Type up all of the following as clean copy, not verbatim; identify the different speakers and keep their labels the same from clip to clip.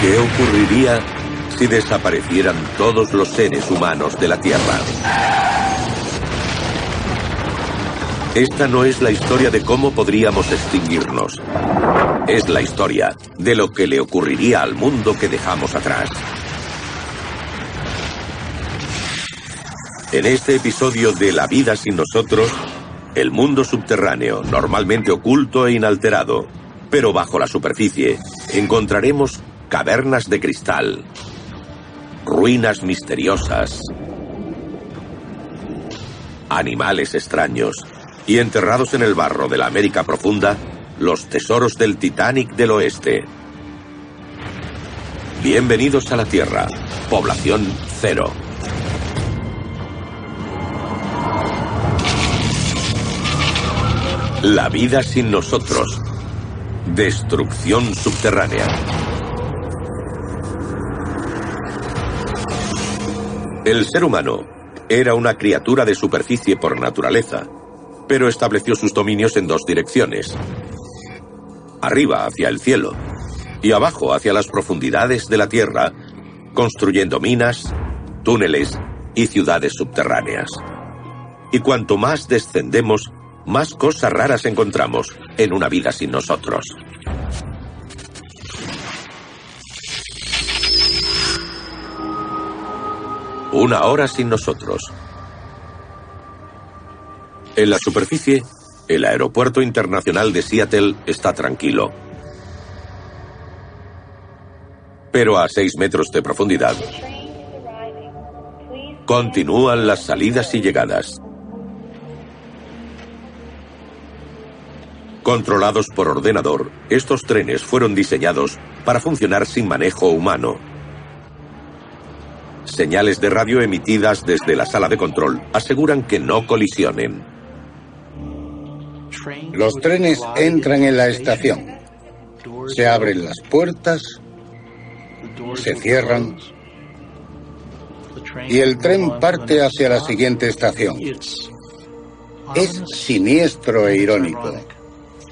Speaker 1: ¿Qué ocurriría si desaparecieran todos los seres humanos de la Tierra? Esta no es la historia de cómo podríamos extinguirnos. Es la historia de lo que le ocurriría al mundo que dejamos atrás. En este episodio de La vida sin nosotros, el mundo subterráneo, normalmente oculto e inalterado, pero bajo la superficie, encontraremos cavernas de cristal, ruinas misteriosas, animales extraños y enterrados en el barro de la América profunda, los tesoros del Titanic del oeste. Bienvenidos a la Tierra, población cero. La vida sin nosotros. Destrucción subterránea. El ser humano era una criatura de superficie por naturaleza, pero estableció sus dominios en dos direcciones. Arriba hacia el cielo y abajo hacia las profundidades de la tierra, construyendo minas, túneles y ciudades subterráneas. Y cuanto más descendemos, más cosas raras encontramos en una vida sin nosotros. Una hora sin nosotros. En la superficie, el aeropuerto internacional de Seattle está tranquilo. Pero a 6 metros de profundidad, continúan las salidas y llegadas. Controlados por ordenador, estos trenes fueron diseñados para funcionar sin manejo humano. Señales de radio emitidas desde la sala de control aseguran que no colisionen.
Speaker 2: Los trenes entran en la estación. Se abren las puertas, se cierran y el tren parte hacia la siguiente estación. Es siniestro e irónico.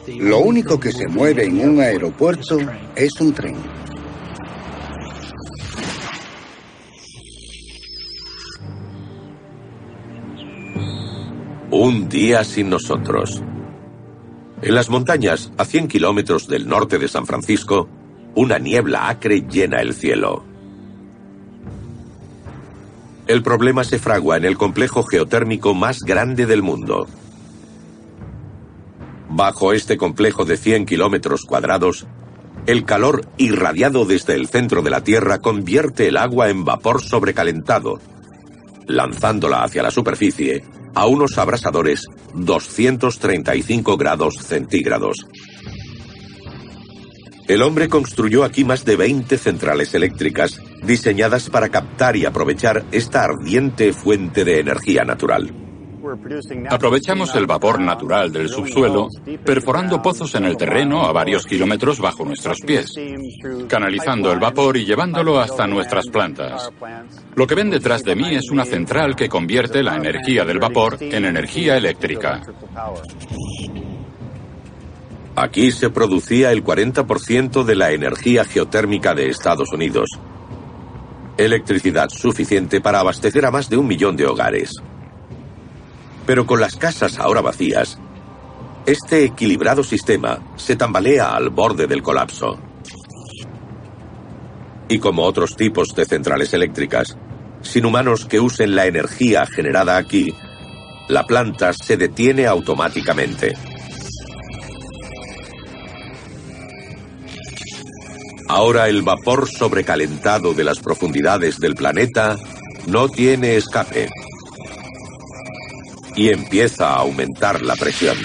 Speaker 2: Lo único que se mueve en un aeropuerto es un tren.
Speaker 1: Un día sin nosotros. En las montañas, a 100 kilómetros del norte de San Francisco, una niebla acre llena el cielo. El problema se fragua en el complejo geotérmico más grande del mundo. Bajo este complejo de 100 kilómetros cuadrados, el calor irradiado desde el centro de la Tierra convierte el agua en vapor sobrecalentado, lanzándola hacia la superficie a unos abrasadores 235 grados centígrados. El hombre construyó aquí más de 20 centrales eléctricas diseñadas para captar y aprovechar esta ardiente fuente de energía natural.
Speaker 3: Aprovechamos el vapor natural del subsuelo, perforando pozos en el terreno a varios kilómetros bajo nuestros pies, canalizando el vapor y llevándolo hasta nuestras plantas. Lo que ven detrás de mí es una central que convierte la energía del vapor en energía eléctrica.
Speaker 1: Aquí se producía el 40% de la energía geotérmica de Estados Unidos. Electricidad suficiente para abastecer a más de 1 millón de hogares. Pero con las casas ahora vacías, este equilibrado sistema se tambalea al borde del colapso. Y como otros tipos de centrales eléctricas, sin humanos que usen la energía generada aquí, la planta se detiene automáticamente. Ahora el vapor sobrecalentado de las profundidades del planeta no tiene escape. Y empieza a aumentar la presión.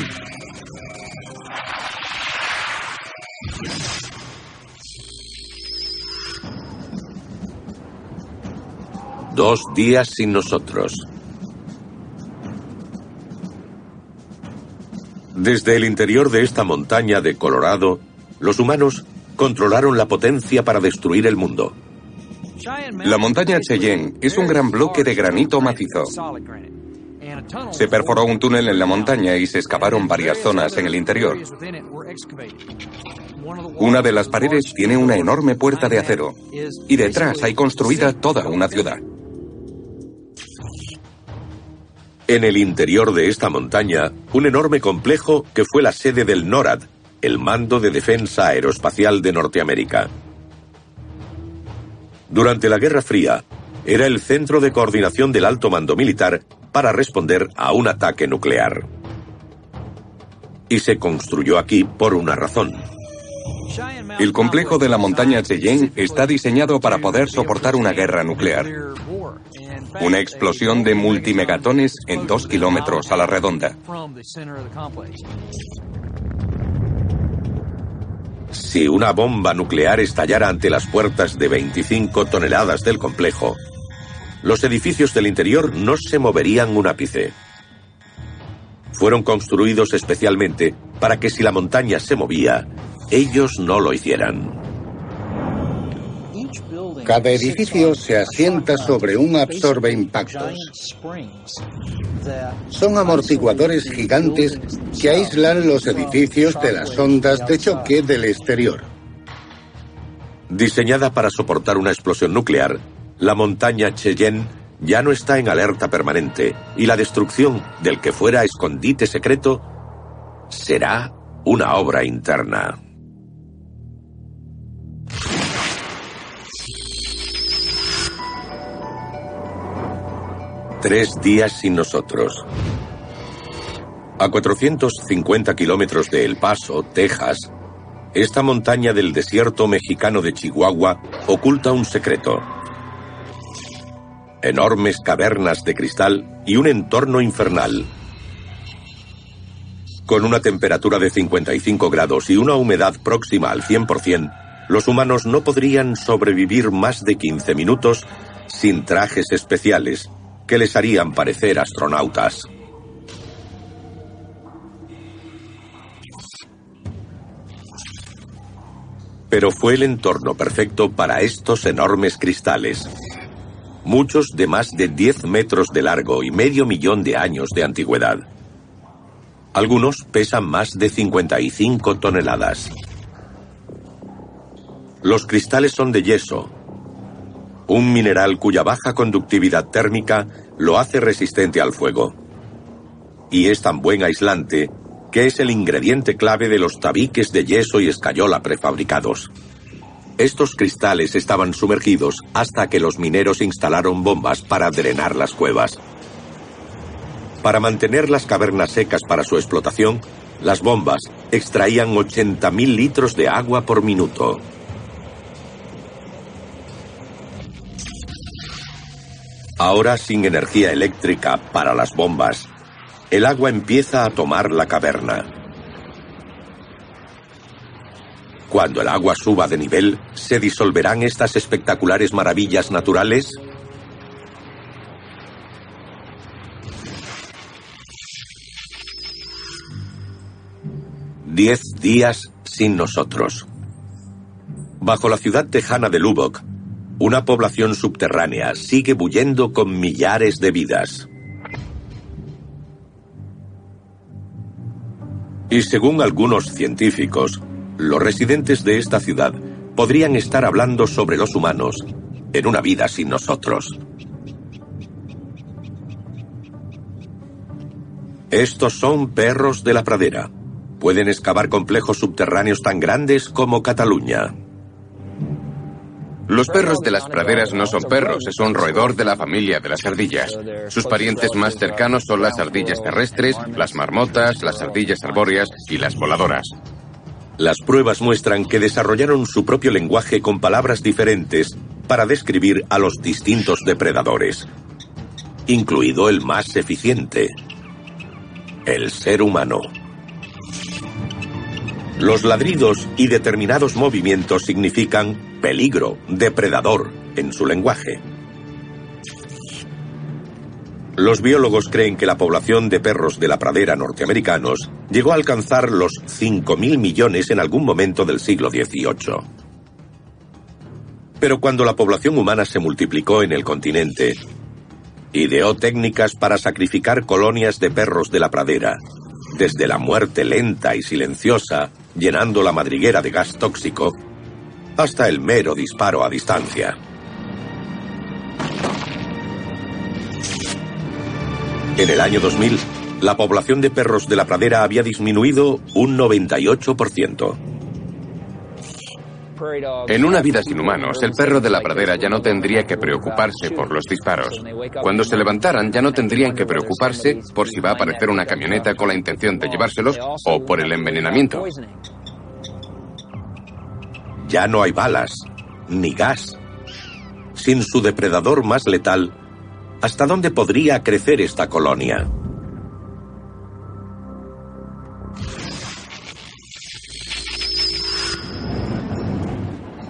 Speaker 1: Dos días sin nosotros. Desde el interior de esta montaña de Colorado, los humanos controlaron la potencia para destruir el mundo.
Speaker 4: La montaña Cheyenne es un gran bloque de granito macizo. Se perforó un túnel en la montaña y se excavaron varias zonas en el interior. Una de las paredes tiene una enorme puerta de acero y detrás hay construida toda una ciudad.
Speaker 1: En el interior de esta montaña, un enorme complejo que fue la sede del NORAD, el Mando de Defensa Aeroespacial de Norteamérica. Durante la Guerra Fría, era el centro de coordinación del alto mando militar para responder a un ataque nuclear. Y se construyó aquí por una razón.
Speaker 4: El complejo de la montaña Cheyenne está diseñado para poder soportar una guerra nuclear. Una explosión de multimegatones en 2 kilómetros a la redonda.
Speaker 1: Si una bomba nuclear estallara ante las puertas de 25 toneladas del complejo, los edificios del interior no se moverían un ápice. Fueron construidos especialmente para que si la montaña se movía, ellos no lo hicieran.
Speaker 2: Cada edificio se asienta sobre un absorbe-impactos. Son amortiguadores gigantes que aíslan los edificios de las ondas de choque del exterior.
Speaker 1: Diseñada para soportar una explosión nuclear, la montaña Cheyenne ya no está en alerta permanente y la destrucción del que fuera escondite secreto será una obra interna. Tres días sin nosotros. A 450 kilómetros de El Paso, Texas, esta montaña del desierto mexicano de Chihuahua oculta un secreto. Enormes cavernas de cristal y un entorno infernal. Con una temperatura de 55 grados y una humedad próxima al 100%, los humanos no podrían sobrevivir más de 15 minutos sin trajes especiales que les harían parecer astronautas. Pero fue el entorno perfecto para estos enormes cristales, muchos de más de 10 metros de largo y 500.000 de años de antigüedad. Algunos pesan más de 55 toneladas. Los cristales son de yeso, un mineral cuya baja conductividad térmica lo hace resistente al fuego. Y es tan buen aislante que es el ingrediente clave de los tabiques de yeso y escayola prefabricados. Estos cristales estaban sumergidos hasta que los mineros instalaron bombas para drenar las cuevas. Para mantener las cavernas secas para su explotación, las bombas extraían 80.000 litros de agua por minuto. Ahora, sin energía eléctrica para las bombas, el agua empieza a tomar la caverna. Cuando el agua suba de nivel, ¿se disolverán estas espectaculares maravillas naturales? Diez días sin nosotros. Bajo la ciudad tejana de Lubbock, una población subterránea sigue bullendo con millares de vidas. Y según algunos científicos, los residentes de esta ciudad podrían estar hablando sobre los humanos en una vida sin nosotros. Estos son perros de la pradera. Pueden excavar complejos subterráneos tan grandes como Cataluña.
Speaker 4: Los perros de las praderas no son perros, es un roedor de la familia de las ardillas. Sus parientes más cercanos son las ardillas terrestres, las marmotas, las ardillas arbóreas y las voladoras.
Speaker 1: Las pruebas muestran que desarrollaron su propio lenguaje con palabras diferentes para describir a los distintos depredadores, incluido el más eficiente, el ser humano. Los ladridos y determinados movimientos significan peligro, depredador, en su lenguaje. Los biólogos creen que la población de perros de la pradera norteamericanos llegó a alcanzar los 5.000 millones en algún momento del siglo XVIII. Pero cuando la población humana se multiplicó en el continente, ideó técnicas para sacrificar colonias de perros de la pradera, desde la muerte lenta y silenciosa llenando la madriguera de gas tóxico, hasta el mero disparo a distancia. En el año 2000, la población de perros de la pradera había disminuido un 98%.
Speaker 5: En una vida sin humanos, el perro de la pradera ya no tendría que preocuparse por los disparos. Cuando se levantaran, ya no tendrían que preocuparse por si va a aparecer una camioneta con la intención de llevárselos o por el envenenamiento.
Speaker 1: Ya no hay balas, ni gas. Sin su depredador más letal, ¿hasta dónde podría crecer esta colonia?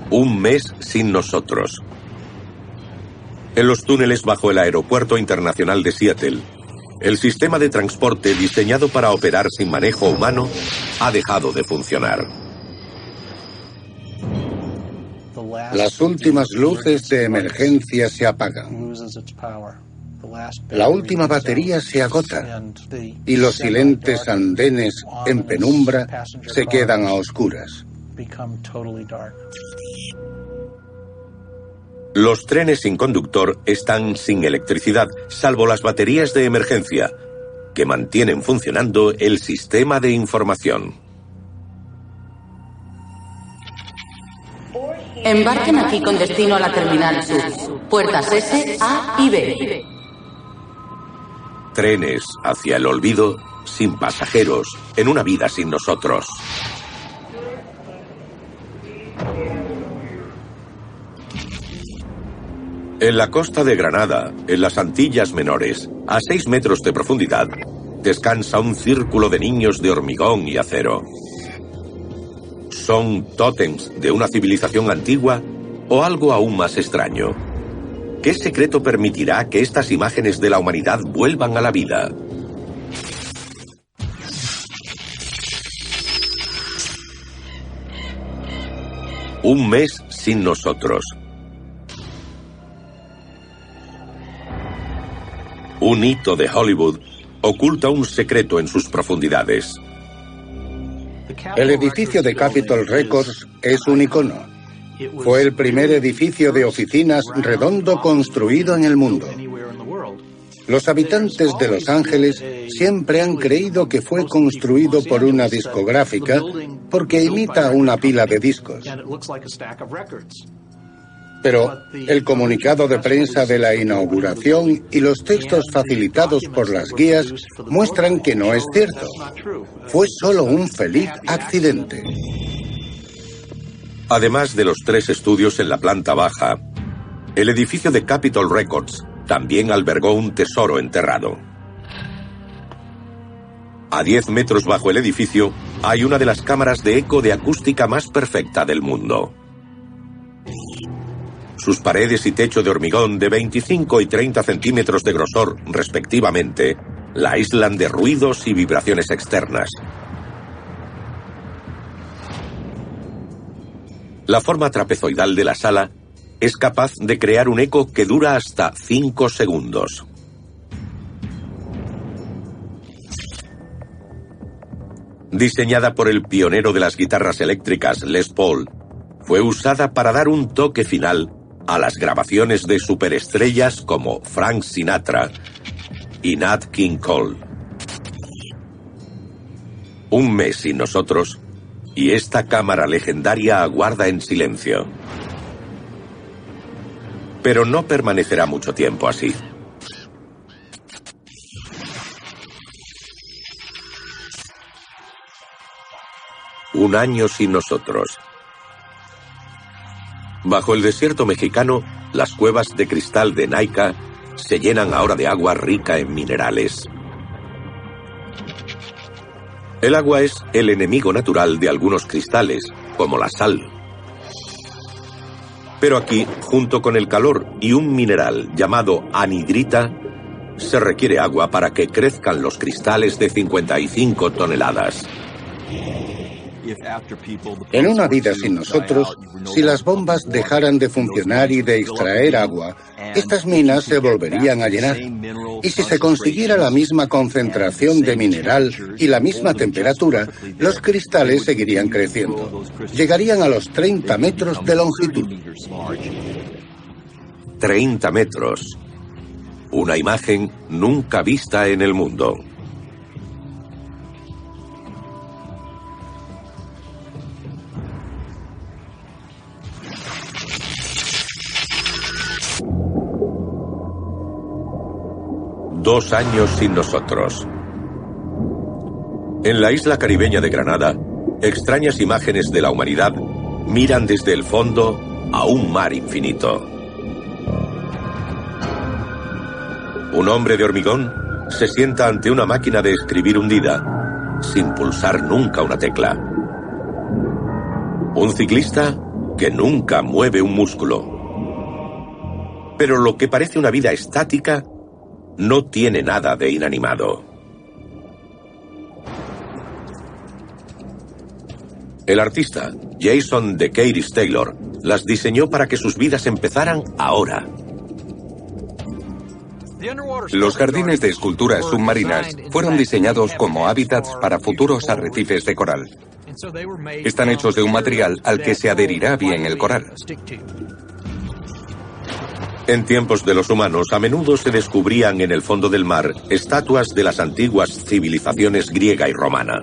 Speaker 1: Un mes sin nosotros. En los túneles bajo el Aeropuerto Internacional de Seattle, el sistema de transporte diseñado para operar sin manejo humano ha dejado de funcionar.
Speaker 2: Las últimas luces de emergencia se apagan. La última batería se agota y los silentes andenes en penumbra se quedan a oscuras.
Speaker 1: Los trenes sin conductor están sin electricidad, salvo las baterías de emergencia, que mantienen funcionando el sistema de información.
Speaker 6: Embarquen aquí con destino a la Terminal Sur. Puertas S, A y B.
Speaker 1: Trenes hacia el olvido, sin pasajeros, en una vida sin nosotros. En la costa de Granada, en las Antillas Menores, a 6 metros de profundidad, descansa un círculo de niños de hormigón y acero. ¿Son tótems de una civilización antigua o algo aún más extraño? ¿Qué secreto permitirá que estas imágenes de la humanidad vuelvan a la vida? Un mes sin nosotros. Un hito de Hollywood oculta un secreto en sus profundidades.
Speaker 2: El edificio de Capitol Records es un icono. Fue el primer edificio de oficinas redondo construido en el mundo. Los habitantes de Los Ángeles siempre han creído que fue construido por una discográfica porque imita una pila de discos. Pero el comunicado de prensa de la inauguración y los textos facilitados por las guías muestran que no es cierto. Fue solo un feliz accidente.
Speaker 1: Además de los 3 estudios en la planta baja, el edificio de Capitol Records también albergó un tesoro enterrado. A 10 metros bajo el edificio hay una de las cámaras de eco de acústica más perfecta del mundo. Sus paredes y techo de hormigón de 25 y 30 centímetros de grosor, respectivamente, la aíslan de ruidos y vibraciones externas. La forma trapezoidal de la sala es capaz de crear un eco que dura hasta 5 segundos. Diseñada por el pionero de las guitarras eléctricas, Les Paul, fue usada para dar un toque final a las grabaciones de superestrellas como Frank Sinatra y Nat King Cole. Un mes sin nosotros, y esta cámara legendaria aguarda en silencio. Pero no permanecerá mucho tiempo así. Un año sin nosotros. Bajo el desierto mexicano, las cuevas de cristal de Naica se llenan ahora de agua rica en minerales. El agua es el enemigo natural de algunos cristales, como la sal. Pero aquí, junto con el calor y un mineral llamado anhidrita, se requiere agua para que crezcan los cristales de 55 toneladas.
Speaker 2: En una vida sin nosotros, si las bombas dejaran de funcionar y de extraer agua, estas minas se volverían a llenar. Y si se consiguiera la misma concentración de mineral y la misma temperatura, los cristales seguirían creciendo. Llegarían a los 30 metros de longitud.
Speaker 1: 30 metros. Una imagen nunca vista en el mundo. Dos años sin nosotros. En la isla caribeña de Granada, extrañas imágenes de la humanidad miran desde el fondo a un mar infinito. Un hombre de hormigón se sienta ante una máquina de escribir hundida, sin pulsar nunca una tecla. Un ciclista que nunca mueve un músculo. Pero lo que parece una vida estática no tiene nada de inanimado. El artista, Jason de Cairis Taylor, las diseñó para que sus vidas empezaran ahora.
Speaker 4: Los jardines de esculturas submarinas fueron diseñados como hábitats para futuros arrecifes de coral. Están hechos de un material al que se adherirá bien el coral.
Speaker 1: En tiempos de los humanos, a menudo se descubrían en el fondo del mar estatuas de las antiguas civilizaciones griega y romana.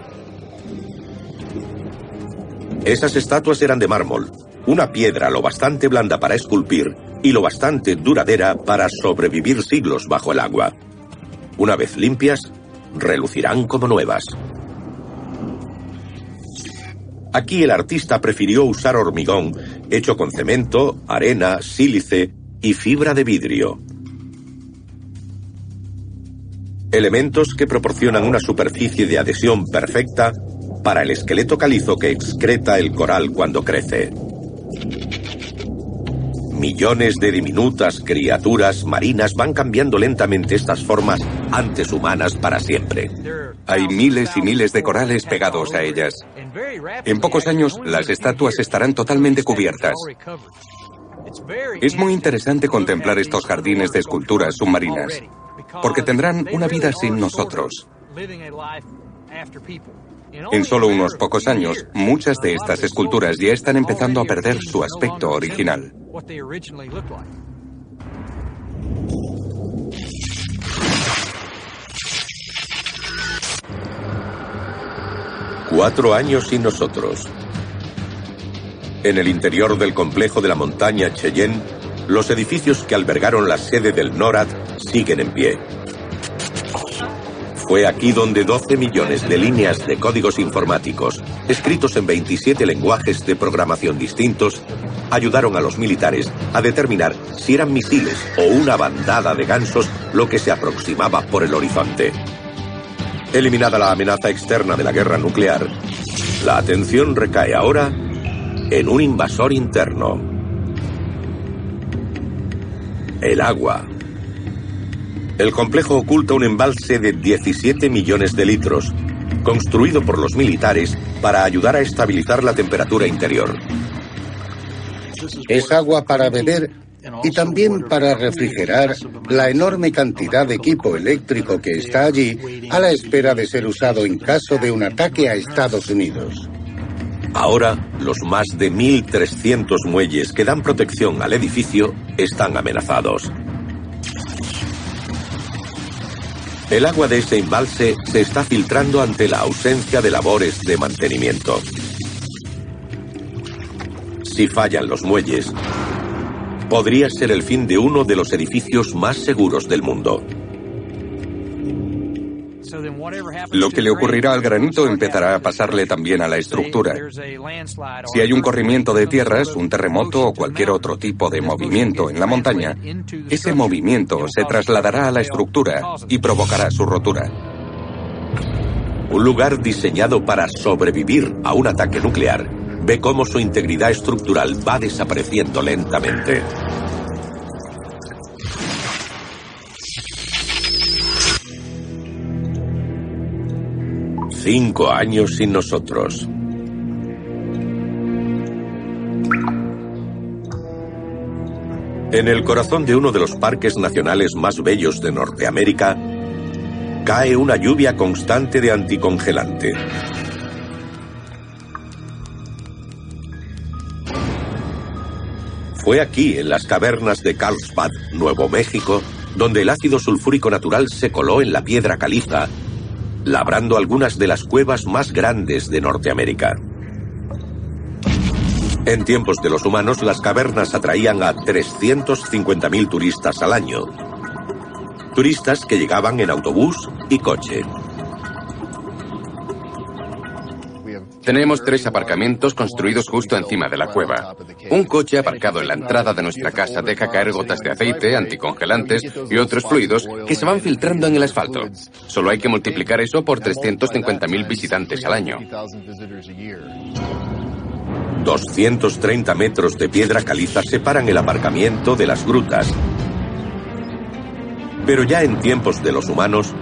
Speaker 1: Esas estatuas eran de mármol, una piedra lo bastante blanda para esculpir y lo bastante duradera para sobrevivir siglos bajo el agua. Una vez limpias, relucirán como nuevas. Aquí el artista prefirió usar hormigón, hecho con cemento, arena, sílice y fibra de vidrio. Elementos que proporcionan una superficie de adhesión perfecta para el esqueleto calizo que excreta el coral cuando crece. Millones de diminutas criaturas marinas van cambiando lentamente estas formas antes humanas para siempre.
Speaker 4: Hay miles y miles de corales pegados a ellas. En pocos años, las estatuas estarán totalmente cubiertas. Es muy interesante contemplar estos jardines de esculturas submarinas, porque tendrán una vida sin nosotros. En solo unos pocos años, muchas de estas esculturas ya están empezando a perder su aspecto original.
Speaker 1: Cuatro años sin nosotros. En el interior del complejo de la montaña Cheyenne, los edificios que albergaron la sede del NORAD siguen en pie. Fue aquí donde 12 millones de líneas de códigos informáticos, escritos en 27 lenguajes de programación distintos, ayudaron a los militares a determinar si eran misiles o una bandada de gansos lo que se aproximaba por el horizonte. Eliminada la amenaza externa de la guerra nuclear, la atención recae ahora en un invasor interno: el agua. El complejo oculta un embalse de 17 millones de litros, construido por los militares para ayudar a estabilizar la temperatura interior.
Speaker 2: Es agua para beber y también para refrigerar la enorme cantidad de equipo eléctrico que está allí a la espera de ser usado en caso de un ataque a Estados Unidos.
Speaker 1: Ahora, los más de 1.300 muelles que dan protección al edificio están amenazados. El agua de ese embalse se está filtrando ante la ausencia de labores de mantenimiento. Si fallan los muelles, podría ser el fin de uno de los edificios más seguros del mundo.
Speaker 4: Lo que le ocurrirá al granito empezará a pasarle también a la estructura. Si hay un corrimiento de tierras, un terremoto o cualquier otro tipo de movimiento en la montaña, ese movimiento se trasladará a la estructura y provocará su rotura.
Speaker 1: Un lugar diseñado para sobrevivir a un ataque nuclear ve cómo su integridad estructural va desapareciendo lentamente. Cinco años sin nosotros. En el corazón de uno de los parques nacionales más bellos de Norteamérica, cae una lluvia constante de anticongelante. Fue aquí, en las cavernas de Carlsbad, Nuevo México, donde el ácido sulfúrico natural se coló en la piedra caliza, labrando algunas de las cuevas más grandes de Norteamérica. En tiempos de los humanos, las cavernas atraían a 350.000 turistas al año. Turistas que llegaban en autobús y coche.
Speaker 5: Tenemos 3 aparcamientos construidos justo encima de la cueva. Un coche aparcado en la entrada de nuestra casa deja caer gotas de aceite, anticongelantes y otros fluidos que se van filtrando en el asfalto. Solo hay que multiplicar eso por 350.000 visitantes al año.
Speaker 1: 230 metros de piedra caliza separan el aparcamiento de las grutas. Pero ya en tiempos de los humanos,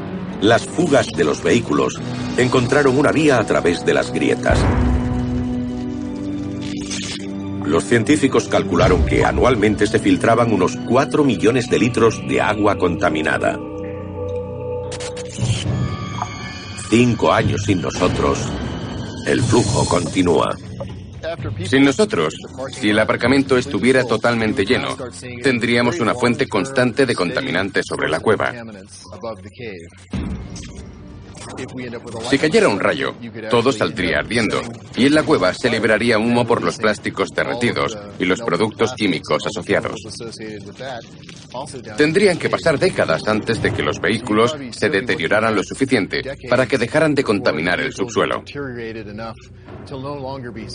Speaker 1: las fugas de los vehículos encontraron una vía a través de las grietas. Los científicos calcularon que anualmente se filtraban unos 4 millones de litros de agua contaminada. 5 años sin nosotros, el flujo continúa.
Speaker 5: Sin nosotros, si el aparcamiento estuviera totalmente lleno, tendríamos una fuente constante de contaminantes sobre la cueva. Si cayera un rayo, todo saldría ardiendo, y en la cueva se liberaría humo por los plásticos derretidos y los productos químicos asociados. Tendrían que pasar décadas antes de que los vehículos se deterioraran lo suficiente para que dejaran de contaminar el subsuelo.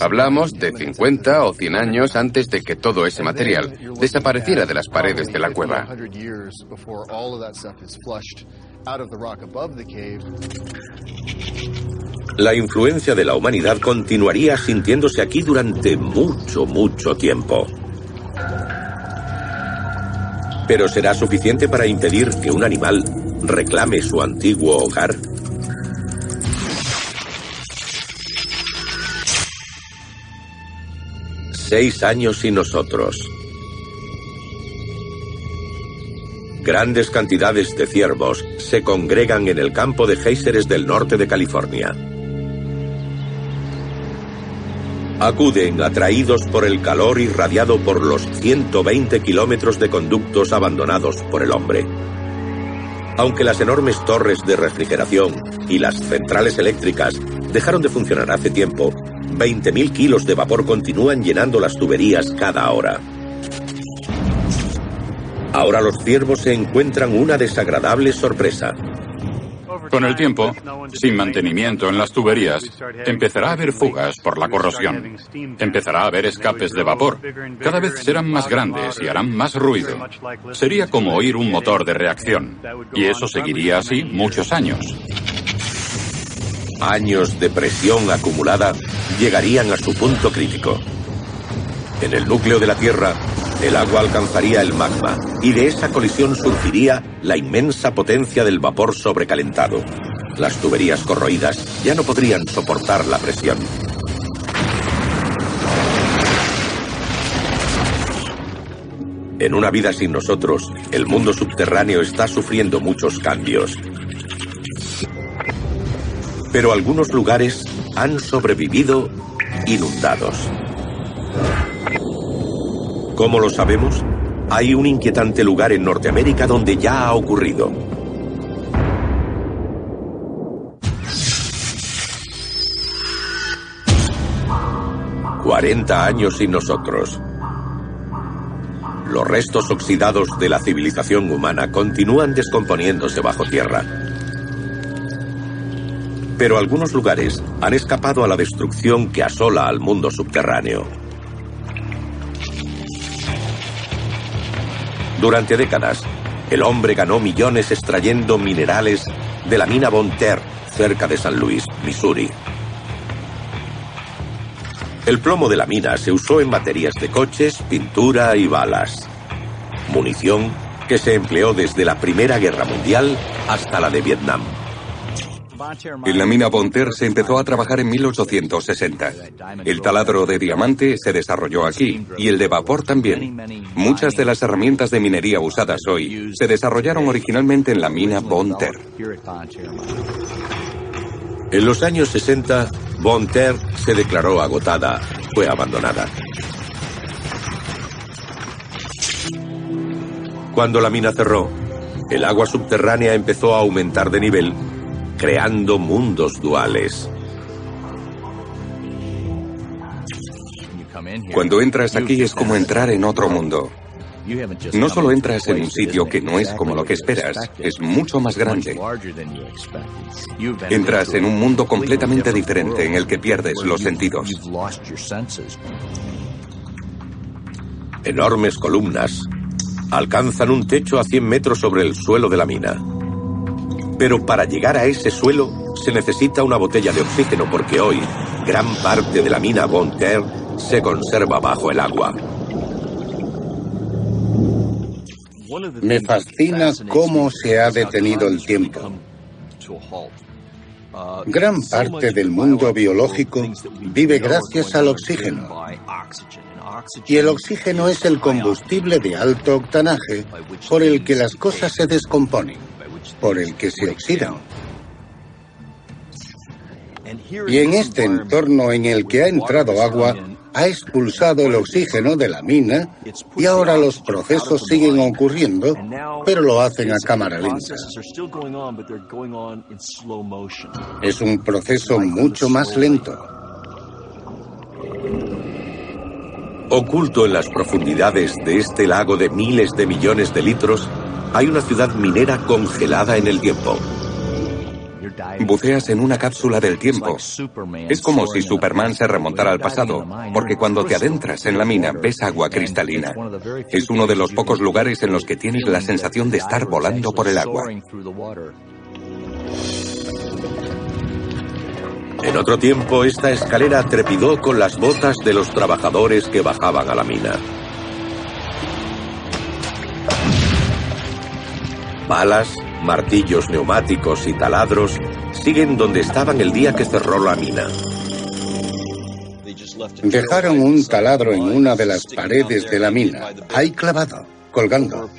Speaker 5: Hablamos de 50 o 100 años antes de que todo ese material desapareciera de las paredes de la cueva.
Speaker 1: La influencia de la humanidad continuaría sintiéndose aquí durante mucho tiempo. ¿Pero será suficiente para impedir que un animal reclame su antiguo hogar? Seis años sin nosotros. Grandes cantidades de ciervos se congregan en el campo de géiseres del norte de California. Acuden atraídos por el calor irradiado por los 120 kilómetros de conductos abandonados por el hombre. Aunque las enormes torres de refrigeración y las centrales eléctricas dejaron de funcionar hace tiempo, 20.000 kilos de vapor continúan llenando las tuberías cada hora. Ahora los ciervos se encuentran una desagradable sorpresa.
Speaker 3: Con el tiempo, sin mantenimiento en las tuberías, empezará a haber fugas por la corrosión. Empezará a haber escapes de vapor. Cada vez serán más grandes y harán más ruido. Sería como oír un motor de reacción. Y eso seguiría así muchos años.
Speaker 1: Años de presión acumulada llegarían a su punto crítico. En el núcleo de la Tierra, el agua alcanzaría el magma, y de esa colisión surgiría la inmensa potencia del vapor sobrecalentado. Las tuberías corroídas ya no podrían soportar la presión. En una vida sin nosotros, el mundo subterráneo está sufriendo muchos cambios. Pero algunos lugares han sobrevivido inundados. ¿Cómo lo sabemos? Hay un inquietante lugar en Norteamérica donde ya ha ocurrido. «40 años sin nosotros». Los restos oxidados de la civilización humana continúan descomponiéndose bajo tierra. Pero algunos lugares han escapado a la destrucción que asola al mundo subterráneo. Durante décadas, el hombre ganó millones extrayendo minerales de la mina Bonne Terre, cerca de San Luis, Missouri. El plomo de la mina se usó en baterías de coches, pintura y balas. Munición que se empleó desde la Primera Guerra Mundial hasta la de Vietnam.
Speaker 4: En la mina Bonne Terre se empezó a trabajar en 1860. El taladro de diamante se desarrolló aquí, y el de vapor también. Muchas de las herramientas de minería usadas hoy se desarrollaron originalmente en la mina Bonne Terre.
Speaker 1: En los años 60, Bonne Terre se declaró agotada, fue abandonada. Cuando la mina cerró, el agua subterránea empezó a aumentar de nivel, creando mundos duales.
Speaker 4: Cuando entras aquí es como entrar en otro mundo. No solo entras en un sitio que no es como lo que esperas, es mucho más grande. Entras en un mundo completamente diferente en el que pierdes los sentidos.
Speaker 1: Enormes columnas alcanzan un techo a 100 metros sobre el suelo de la mina. Pero para llegar a ese suelo se necesita una botella de oxígeno porque hoy gran parte de la mina Bonne Terre se conserva bajo el agua.
Speaker 2: Me fascina cómo se ha detenido el tiempo. Gran parte del mundo biológico vive gracias al oxígeno. Y el oxígeno es el combustible de alto octanaje por el que las cosas se descomponen, por el que se oxidan. Y en este entorno en el que ha entrado agua, ha expulsado el oxígeno de la mina y ahora los procesos siguen ocurriendo, pero lo hacen a cámara lenta. Es un proceso mucho más lento.
Speaker 1: Oculto en las profundidades de este lago de miles de millones de litros, hay una ciudad minera congelada en el tiempo.
Speaker 4: Buceas en una cápsula del tiempo. Es como si Superman se remontara al pasado, porque cuando te adentras en la mina ves agua cristalina. Es uno de los pocos lugares en los que tienes la sensación de estar volando por el agua.
Speaker 1: En otro tiempo, esta escalera trepidó con las botas de los trabajadores que bajaban a la mina. Balas, martillos neumáticos y taladros siguen donde estaban el día que cerró la mina.
Speaker 2: Dejaron un taladro en una de las paredes de la mina, ahí clavado, colgando.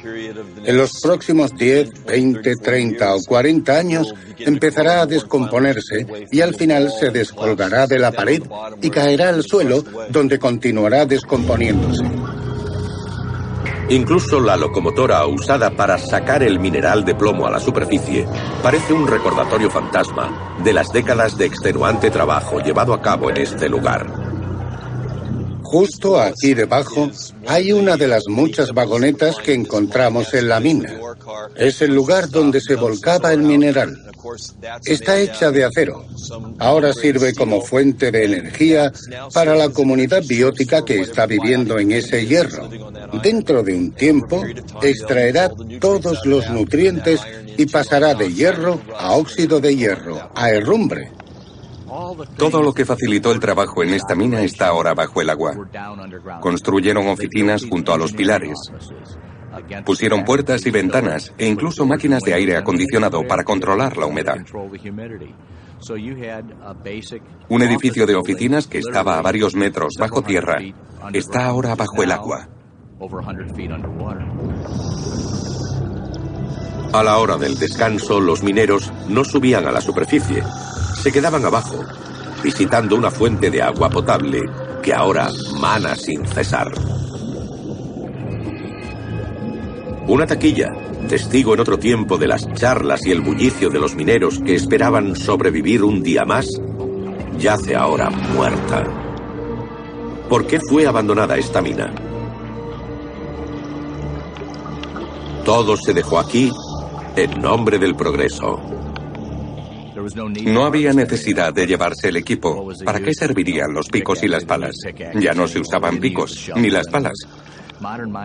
Speaker 2: En los próximos 10, 20, 30 o 40 años empezará a descomponerse y al final se descolgará de la pared y caerá al suelo, donde continuará descomponiéndose.
Speaker 1: Incluso la locomotora usada para sacar el mineral de plomo a la superficie parece un recordatorio fantasma de las décadas de extenuante trabajo llevado a cabo en este lugar.
Speaker 2: Justo aquí debajo hay una de las muchas vagonetas que encontramos en la mina. Es el lugar donde se volcaba el mineral. Está hecha de acero. Ahora sirve como fuente de energía para la comunidad biótica que está viviendo en ese hierro. Dentro de un tiempo, extraerá todos los nutrientes y pasará de hierro a óxido de hierro, a herrumbre.
Speaker 4: Todo lo que facilitó el trabajo en esta mina está ahora bajo el agua. Construyeron oficinas junto a los pilares. Pusieron puertas y ventanas e incluso máquinas de aire acondicionado para controlar la humedad. Un edificio de oficinas que estaba a varios metros bajo tierra está ahora bajo el agua.
Speaker 1: A la hora del descanso, los mineros no subían a la superficie. Se quedaban abajo, visitando una fuente de agua potable que ahora mana sin cesar. Una taquilla, testigo en otro tiempo de las charlas y el bullicio de los mineros que esperaban sobrevivir un día más, yace ahora muerta. ¿Por qué fue abandonada esta mina? Todo se dejó aquí en nombre del progreso.
Speaker 4: No había necesidad de llevarse el equipo. ¿Para qué servirían los picos y las palas? Ya no se usaban picos, ni las palas.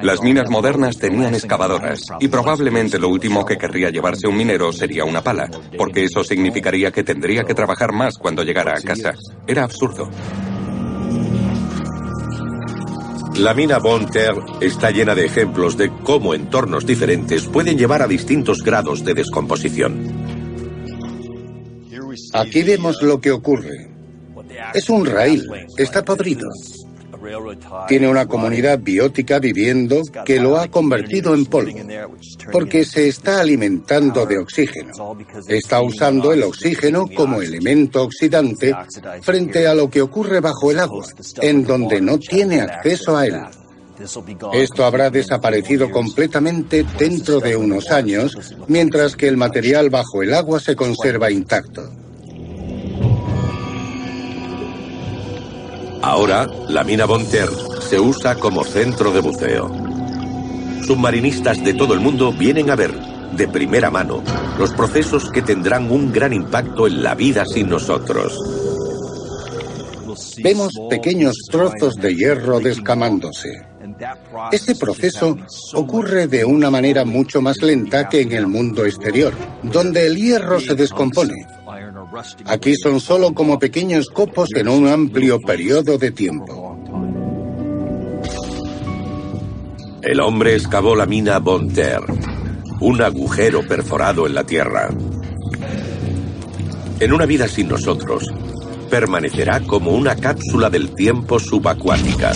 Speaker 4: Las minas modernas tenían excavadoras, y probablemente lo último que querría llevarse un minero sería una pala, porque eso significaría que tendría que trabajar más cuando llegara a casa. Era absurdo.
Speaker 1: La mina Bonne Terre está llena de ejemplos de cómo entornos diferentes pueden llevar a distintos grados de descomposición.
Speaker 2: Aquí vemos lo que ocurre. Es un raíl, está podrido. Tiene una comunidad biótica viviendo que lo ha convertido en polvo, porque se está alimentando de oxígeno. Está usando el oxígeno como elemento oxidante frente a lo que ocurre bajo el agua, en donde no tiene acceso a él. Esto habrá desaparecido completamente dentro de unos años, mientras que el material bajo el agua se conserva intacto.
Speaker 1: Ahora, la mina Bonne Terre se usa como centro de buceo. Submarinistas de todo el mundo vienen a ver, de primera mano, los procesos que tendrán un gran impacto en la vida sin nosotros.
Speaker 2: Vemos pequeños trozos de hierro descamándose. Este proceso ocurre de una manera mucho más lenta que en el mundo exterior, donde el hierro se descompone. Aquí son solo como pequeños copos en un amplio periodo de tiempo.
Speaker 1: El hombre excavó la mina Bonne Terre, un agujero perforado en la tierra. En una vida sin nosotros, permanecerá como una cápsula del tiempo subacuática.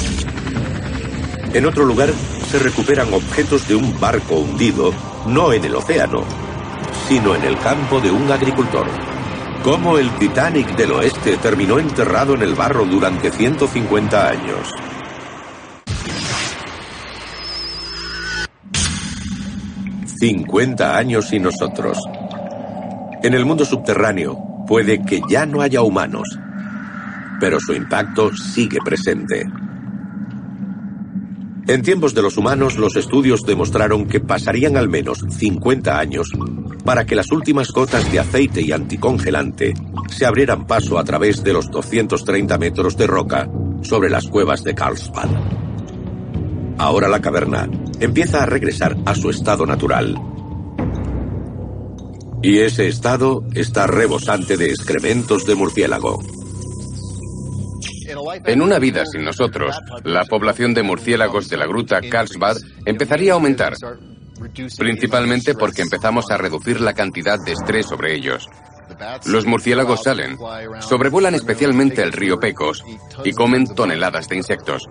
Speaker 1: En otro lugar, se recuperan objetos de un barco hundido, no en el océano, sino en el campo de un agricultor. Cómo el Titanic del oeste terminó enterrado en el barro durante 150 años. «50 años sin nosotros». En el mundo subterráneo puede que ya no haya humanos, pero su impacto sigue presente. En tiempos de los humanos, los estudios demostraron que pasarían al menos 50 años para que las últimas gotas de aceite y anticongelante se abrieran paso a través de los 230 metros de roca sobre las cuevas de Carlsbad. Ahora la caverna empieza a regresar a su estado natural. Y ese estado está rebosante de excrementos de murciélago.
Speaker 5: En una vida sin nosotros, la población de murciélagos de la gruta Carlsbad empezaría a aumentar, principalmente porque empezamos a reducir la cantidad de estrés sobre ellos. Los murciélagos salen, sobrevuelan especialmente el río Pecos y comen toneladas de insectos.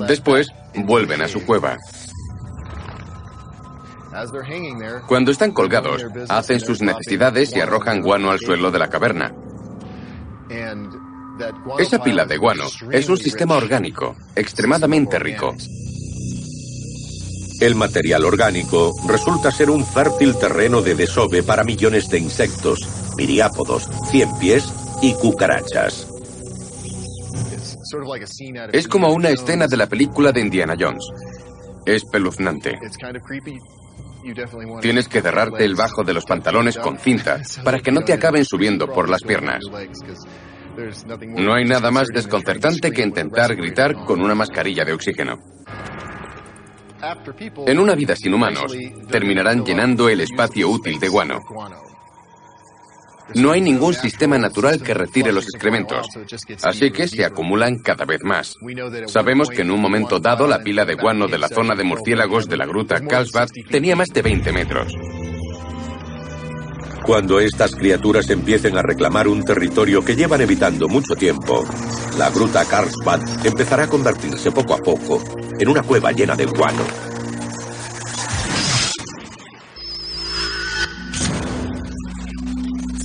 Speaker 5: Después, vuelven a su cueva. Cuando están colgados, hacen sus necesidades y arrojan guano al suelo de la caverna. Esa pila de guano es un sistema orgánico, extremadamente rico.
Speaker 1: El material orgánico resulta ser un fértil terreno de desove para millones de insectos, miriápodos, ciempiés y cucarachas.
Speaker 5: Es como una escena de la película de Indiana Jones. Es espeluznante. Tienes que cerrarte el bajo de los pantalones con cinta para que no te acaben subiendo por las piernas. No hay nada más desconcertante que intentar gritar con una mascarilla de oxígeno. En una vida sin humanos, terminarán llenando el espacio útil de guano. No hay ningún sistema natural que retire los excrementos, así que se acumulan cada vez más. Sabemos que en un momento dado la pila de guano de la zona de murciélagos de la gruta Carlsbad tenía más de 20 metros.
Speaker 1: Cuando estas criaturas empiecen a reclamar un territorio que llevan evitando mucho tiempo, la gruta Carlsbad empezará a convertirse poco a poco en una cueva llena de guano.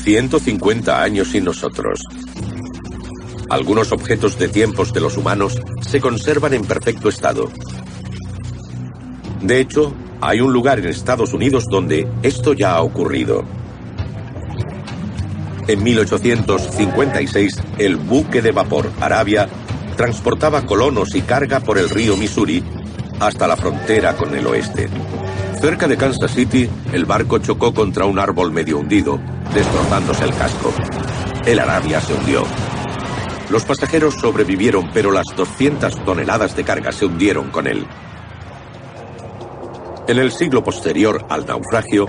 Speaker 1: «150 años sin nosotros». Algunos objetos de tiempos de los humanos se conservan en perfecto estado. De hecho, hay un lugar en Estados Unidos donde esto ya ha ocurrido. En 1856, el buque de vapor Arabia transportaba colonos y carga por el río Missouri hasta la frontera con el oeste. Cerca de Kansas City, el barco chocó contra un árbol medio hundido, destrozándose el casco. El Arabia se hundió. Los pasajeros sobrevivieron, pero las 200 toneladas de carga se hundieron con él. En el siglo posterior al naufragio,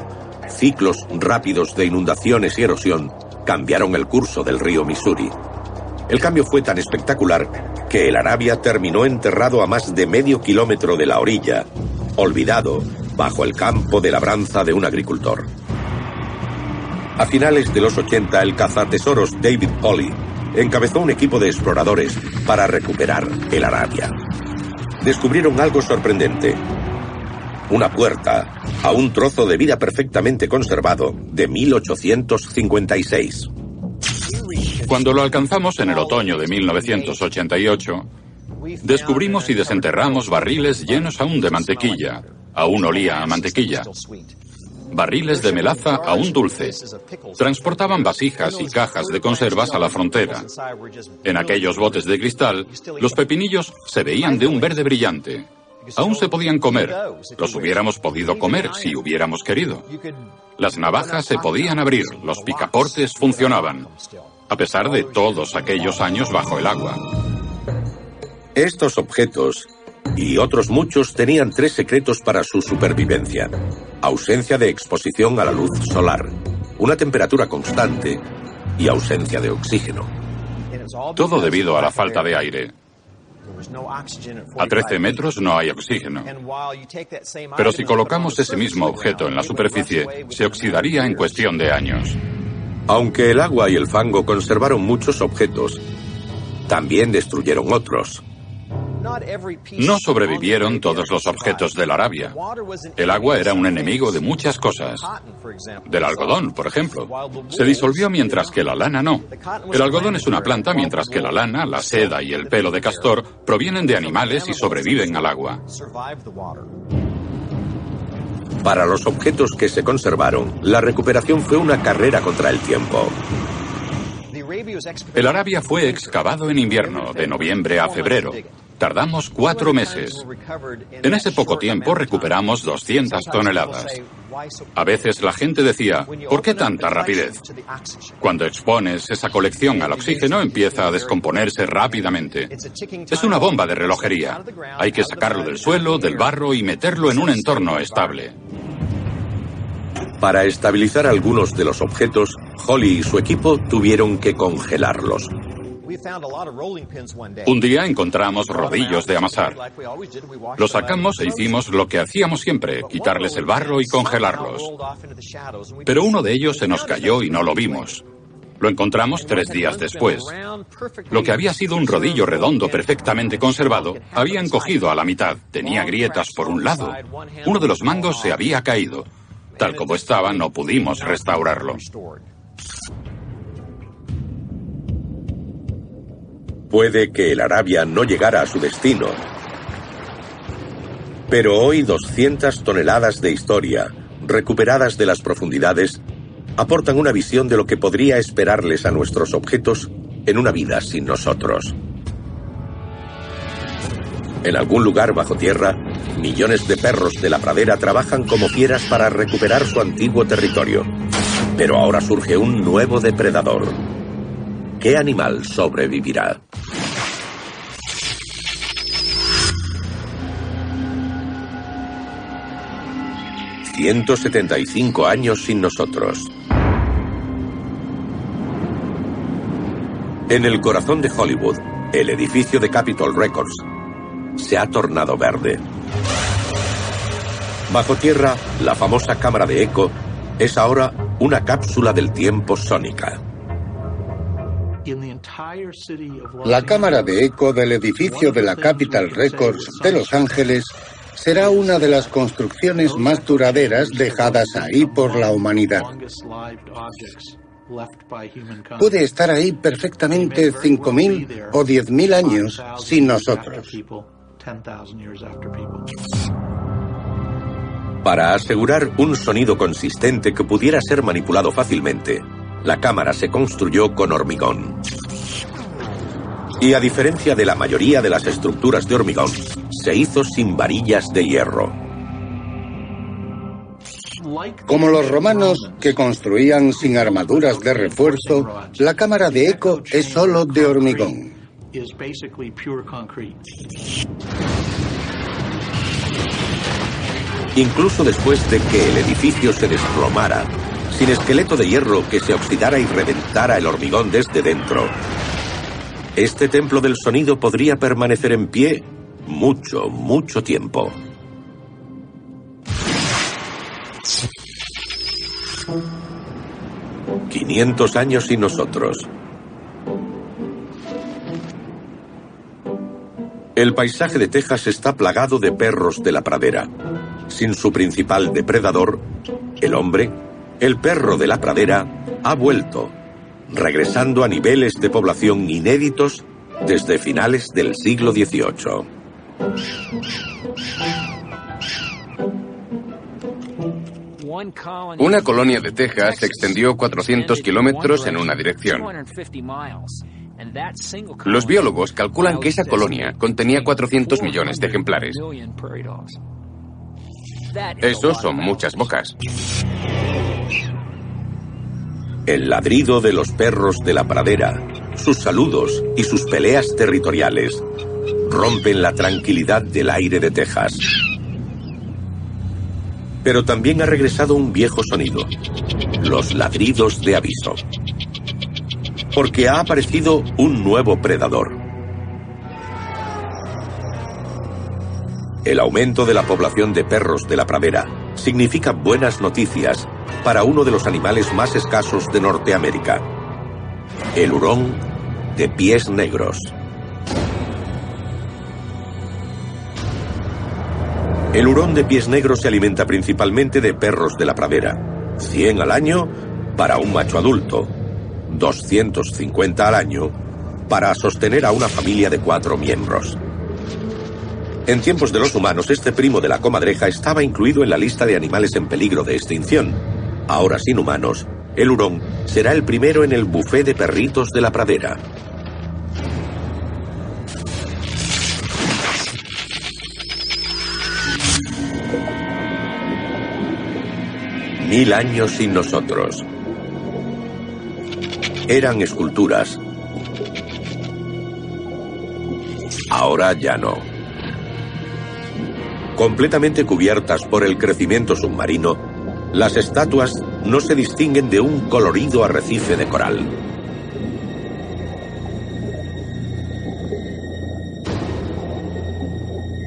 Speaker 1: ciclos rápidos de inundaciones y erosión cambiaron el curso del río Missouri. El cambio fue tan espectacular que el Arabia terminó enterrado a más de medio kilómetro de la orilla, olvidado bajo el campo de labranza de un agricultor. A finales de los 80, el cazatesoros David Polly encabezó un equipo de exploradores para recuperar el Arabia. Descubrieron algo sorprendente: una puerta a un trozo de vida perfectamente conservado de 1856.
Speaker 3: Cuando lo alcanzamos en el otoño de 1988, descubrimos y desenterramos barriles llenos aún de mantequilla. Aún olía a mantequilla. Barriles de melaza aún dulce. Transportaban vasijas y cajas de conservas a la frontera. En aquellos botes de cristal, los pepinillos se veían de un verde brillante. Aún se podían comer. Los hubiéramos podido comer si hubiéramos querido. Las navajas se podían abrir, los picaportes funcionaban, a pesar de todos aquellos años bajo el agua.
Speaker 1: Estos objetos y otros muchos tenían 3 secretos para su supervivencia: ausencia de exposición a la luz solar, una temperatura constante y ausencia de oxígeno.
Speaker 3: Todo debido a la falta de aire. A 13 metros no hay oxígeno. Pero si colocamos ese mismo objeto en la superficie, se oxidaría en cuestión de años.
Speaker 1: Aunque el agua y el fango conservaron muchos objetos, también destruyeron otros.
Speaker 3: No sobrevivieron todos los objetos de la Arabia. El agua era un enemigo de muchas cosas. Del algodón, por ejemplo. Se disolvió mientras que la lana no. El algodón es una planta, mientras que la lana, la seda y el pelo de castor provienen de animales y sobreviven al agua.
Speaker 1: Para los objetos que se conservaron, la recuperación fue una carrera contra el tiempo.
Speaker 3: El Arabia fue excavado en invierno, de noviembre a febrero. Tardamos 4 meses. En ese poco tiempo recuperamos 200 toneladas. A veces la gente decía, ¿por qué tanta rapidez? Cuando expones esa colección al oxígeno, empieza a descomponerse rápidamente. Es una bomba de relojería. Hay que sacarlo del suelo, del barro y meterlo en un entorno estable.
Speaker 1: Para estabilizar algunos de los objetos, Holly y su equipo tuvieron que congelarlos.
Speaker 3: Un día encontramos rodillos de amasar. Los sacamos e hicimos lo que hacíamos siempre, quitarles el barro y congelarlos. Pero uno de ellos se nos cayó y no lo vimos. Lo encontramos 3 días después. Lo que había sido un rodillo redondo perfectamente conservado, había encogido a la mitad. Tenía grietas por un lado. Uno de los mangos se había caído. Tal como estaba, no pudimos restaurarlo.
Speaker 1: Puede que el Arabia no llegara a su destino, pero hoy 200 toneladas de historia, recuperadas de las profundidades, aportan una visión de lo que podría esperarles a nuestros objetos en una vida sin nosotros. En algún lugar bajo tierra, millones de perros de la pradera trabajan como fieras para recuperar su antiguo territorio. Pero ahora surge un nuevo depredador. ¿Qué animal sobrevivirá? «175 años sin nosotros». En el corazón de Hollywood, el edificio de Capitol Records se ha tornado verde. Bajo tierra, la famosa cámara de eco es ahora una cápsula del tiempo sónica.
Speaker 2: La cámara de eco del edificio de la Capitol Records de Los Ángeles será una de las construcciones más duraderas dejadas ahí por la humanidad. Puede estar ahí perfectamente 5.000 o 10.000 años sin nosotros.
Speaker 1: Para asegurar un sonido consistente que pudiera ser manipulado fácilmente, la cámara se construyó con hormigón. Y a diferencia de la mayoría de las estructuras de hormigón, se hizo sin varillas de hierro.
Speaker 2: Como los romanos, que construían sin armaduras de refuerzo, la cámara de eco es solo de hormigón.
Speaker 1: Incluso después de que el edificio se desplomara, sin esqueleto de hierro que se oxidara y reventara el hormigón desde dentro, este templo del sonido podría permanecer en pie mucho, mucho tiempo. 500 años sin nosotros. El paisaje de Texas está plagado de perros de la pradera. Sin su principal depredador, el hombre, el perro de la pradera ha vuelto, regresando a niveles de población inéditos desde finales del siglo XVIII.
Speaker 5: Una colonia de Texas se extendió 400 kilómetros en una dirección. Los biólogos calculan que esa colonia contenía 400 millones de ejemplares. Eso son muchas bocas.
Speaker 1: El ladrido de los perros de la pradera, sus saludos y sus peleas territoriales rompen la tranquilidad del aire de Texas. Pero también ha regresado un viejo sonido, los ladridos de aviso. Porque ha aparecido un nuevo predador. El aumento de la población de perros de la pradera significa buenas noticias para uno de los animales más escasos de Norteamérica, el hurón de pies negros. El hurón de pies negros se alimenta principalmente de perros de la pradera, 100 al año para un macho adulto, 250 al año para sostener a una familia de 4 miembros. En tiempos de los humanos, este primo de la comadreja estaba incluido en la lista de animales en peligro de extinción. Ahora sin humanos, el hurón será el primero en el buffet de perritos de la pradera. Mil años sin nosotros. Eran esculturas. Ahora ya no. Completamente cubiertas por el crecimiento submarino, las estatuas no se distinguen de un colorido arrecife de coral.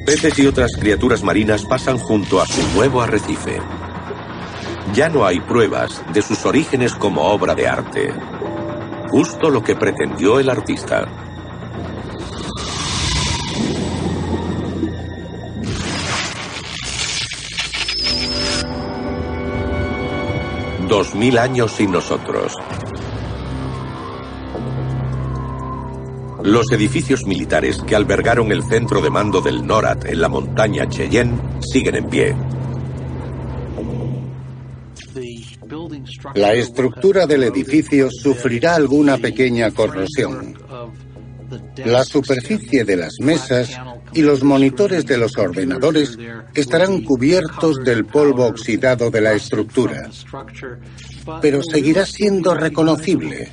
Speaker 1: Peces y otras criaturas marinas pasan junto a su nuevo arrecife. Ya no hay pruebas de sus orígenes como obra de arte. Justo lo que pretendió el artista. Dos mil años sin nosotros. Los edificios militares que albergaron el centro de mando del NORAD en la montaña Cheyenne siguen en pie.
Speaker 2: La estructura del edificio sufrirá alguna pequeña corrosión. La superficie de las mesas y los monitores de los ordenadores estarán cubiertos del polvo oxidado de la estructura, pero seguirá siendo reconocible.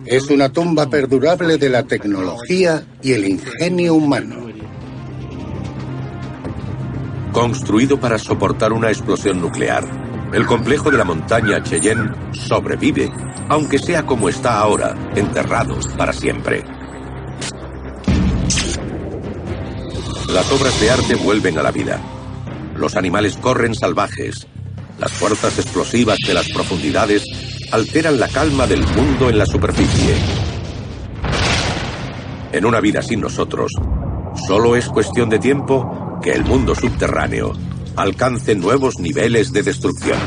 Speaker 2: Es una tumba perdurable de la tecnología y el ingenio humano.
Speaker 1: Construido para soportar una explosión nuclear, el complejo de la montaña Cheyenne sobrevive, aunque sea como está ahora, enterrado para siempre. Las obras de arte vuelven a la vida. Los animales corren salvajes. Las fuerzas explosivas de las profundidades alteran la calma del mundo en la superficie. En una vida sin nosotros, solo es cuestión de tiempo que el mundo subterráneo alcance nuevos niveles de destrucción.